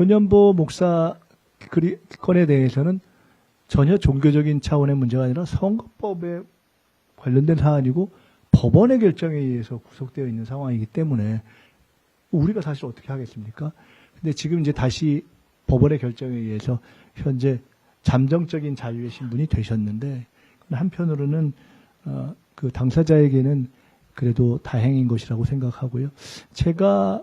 손연보 목사 건에 대해서는 전혀 종교적인 차원의 문제가 아니라 선거법에 관련된 사안이고 법원의 결정에 의해서 구속되어 있는 상황이기 때문에 우리가 사실 어떻게 하겠습니까? 근데 지금 이제 다시 법원의 결정에 의해서 현재 잠정적인 자유의 신분이 되셨는데 한편으로는 그 당사자에게는 그래도 다행인 것이라고 생각하고요. 제가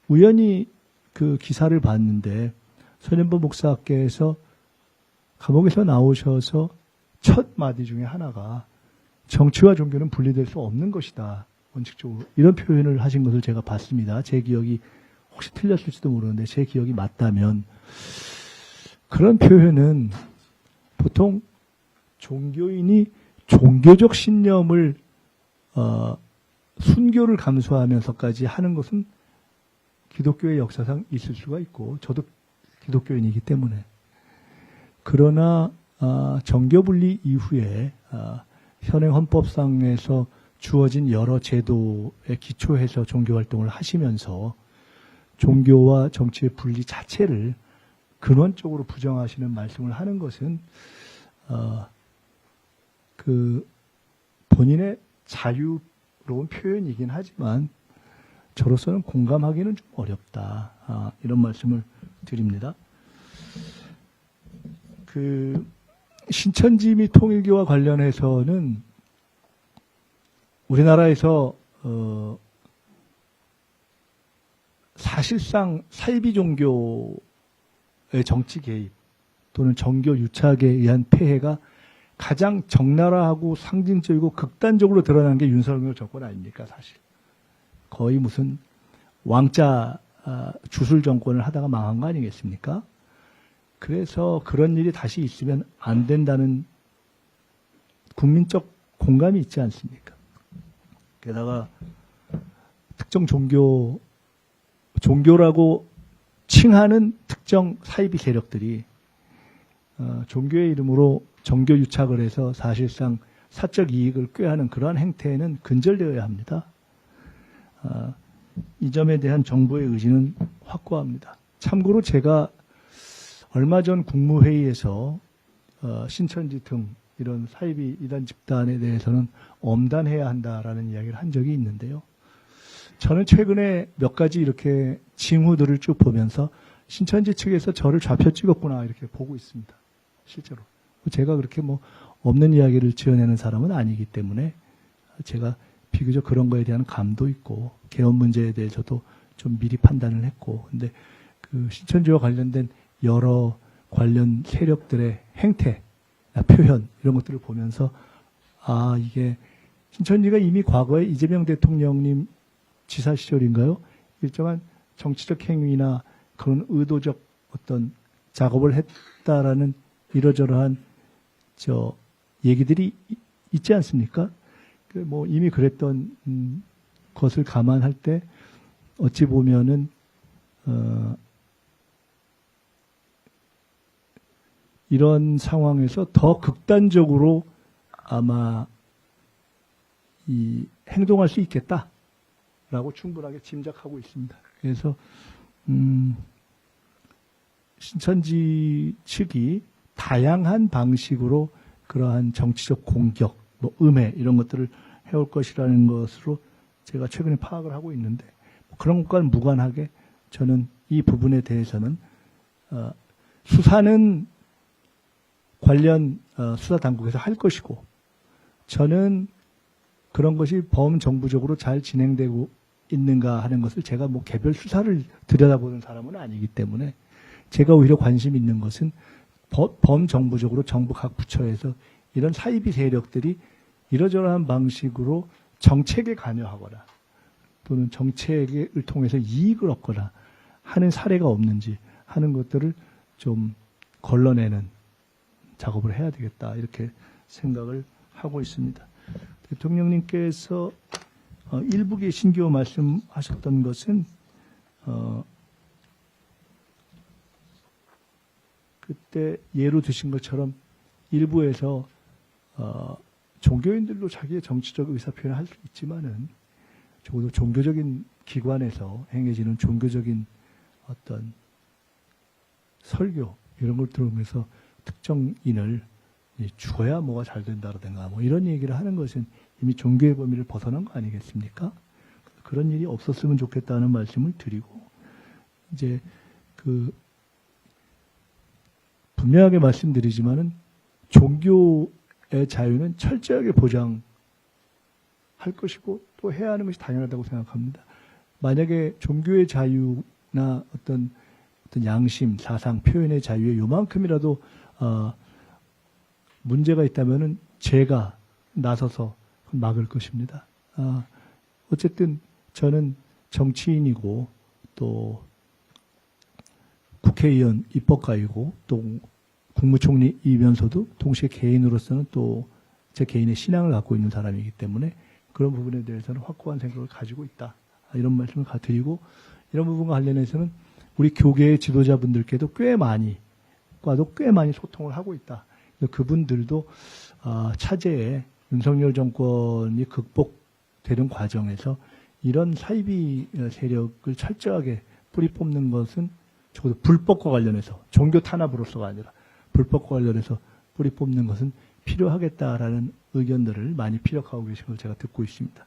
우연히 그 기사를 봤는데 손연보 목사께서 감옥에서 나오셔서 첫 마디 중에 하나가 정치와 종교는 분리될 수 없는 것이다. 원칙적으로 이런 표현을 하신 것을 제가 봤습니다. 제 기억이 혹시 틀렸을지도 모르는데 제 기억이 맞다면 그런 표현은 보통 종교인이 종교적 신념을 순교를 감수하면서까지 하는 것은 기독교의 역사상 있을 수가 있고 저도 기독교인이기 때문에 그러나 정교분리 이후에 현행 헌법상에서 주어진 여러 제도에 기초해서 종교활동을 하시면서 종교와 정치의 분리 자체를 근원적으로 부정하시는 말씀을 하는 것은 그 본인의 자유로운 표현이긴 하지만 저로서는 공감하기는 좀 어렵다. 이런 말씀을 드립니다. 그 신천지 및 통일교와 관련해서는 우리나라에서 사실상 사이비 종교의 정치 개입 또는 정교 유착에 의한 폐해가 가장 적나라하고 상징적이고 극단적으로 드러난 게 윤석열 정권 아닙니까, 사실. 거의 무슨 왕자 주술 정권을 하다가 망한 거 아니겠습니까? 그래서 그런 일이 다시 있으면 안 된다는 국민적 공감이 있지 않습니까? 게다가 특정 종교라고 칭하는 특정 사이비 세력들이 종교의 이름으로 정교 유착을 해서 사실상 사적 이익을 꾀하는 그러한 행태에는 근절되어야 합니다. 이 점에 대한 정부의 의지는 확고합니다. 참고로 제가 얼마 전 국무회의에서 신천지 등 이런 사이비 이단 집단에 대해서는 엄단해야 한다라는 이야기를 한 적이 있는데요. 저는 최근에 몇 가지 이렇게 징후들을 쭉 보면서 신천지 측에서 저를 좌표 찍었구나 이렇게 보고 있습니다. 실제로. 제가 그렇게 뭐 없는 이야기를 지어내는 사람은 아니기 때문에 제가 비교적 그런 거에 대한 감도 있고 개헌 문제에 대해서도 좀 미리 판단을 했고 근데 그 신천지와 관련된 여러 관련 세력들의 행태, 표현 이런 것들을 보면서 이게 신천지가 이미 과거에 이재명 대통령님 지사 시절인가요? 일정한 정치적 행위나 그런 의도적 어떤 작업을 했다라는 이러저러한 얘기들이 있지 않습니까? 뭐 이미 그랬던 것을 감안할 때 어찌 보면은 이런 상황에서 더 극단적으로 아마 행동할 수 있겠다라고 충분하게 짐작하고 있습니다. 그래서 신천지 측이 다양한 방식으로 그러한 정치적 공격, 뭐 음해 이런 것들을 해올 것이라는 것으로 제가 최근에 파악을 하고 있는데 그런 것과는 무관하게 저는 이 부분에 대해서는 수사는 관련 수사 당국에서 할 것이고 저는 그런 것이 범정부적으로 잘 진행되고 있는가 하는 것을 제가 뭐 개별 수사를 들여다보는 사람은 아니기 때문에 제가 오히려 관심 있는 것은 범정부적으로 정부 각 부처에서 이런 사이비 세력들이 이러저러한 방식으로 정책에 관여하거나 또는 정책을 통해서 이익을 얻거나 하는 사례가 없는지 하는 것들을 좀 걸러내는 작업을 해야 되겠다 이렇게 생각을 하고 있습니다. 대통령님께서 일부의 신규 말씀하셨던 것은 그때 예로 드신 것처럼 일부에서 종교인들도 자기의 정치적 의사표현을 할 수 있지만은 적어도 종교적인 기관에서 행해지는 종교적인 어떤 설교 이런 걸 들으면서 특정인을 죽어야 뭐가 잘 된다라든가 뭐 이런 얘기를 하는 것은 이미 종교의 범위를 벗어난 거 아니겠습니까? 그런 일이 없었으면 좋겠다는 말씀을 드리고 이제 분명하게 말씀드리지만은 종교의 자유는 철저하게 보장할 것이고 또 해야 하는 것이 당연하다고 생각합니다. 만약에 종교의 자유나 어떤 양심, 사상, 표현의 자유에 요만큼이라도 문제가 있다면은 제가 나서서 막을 것입니다. 어쨌든 저는 정치인이고 또 국회의원 입법가이고 또 국무총리이면서도 동시에 개인으로서는 또 제 개인의 신앙을 갖고 있는 사람이기 때문에 그런 부분에 대해서는 확고한 생각을 가지고 있다. 이런 말씀을 드리고 이런 부분과 관련해서는 우리 교계의 지도자분들께도 꽤 많이 소통을 하고 있다. 그분들도 차제에 윤석열 정권이 극복되는 과정에서 이런 사이비 세력을 철저하게 뿌리 뽑는 것은 적어도 불법과 관련해서 종교 탄압으로서가 아니라 불법과 관련해서 뿌리 뽑는 것은 필요하겠다라는 의견들을 많이 피력하고 계신 걸 제가 듣고 있습니다.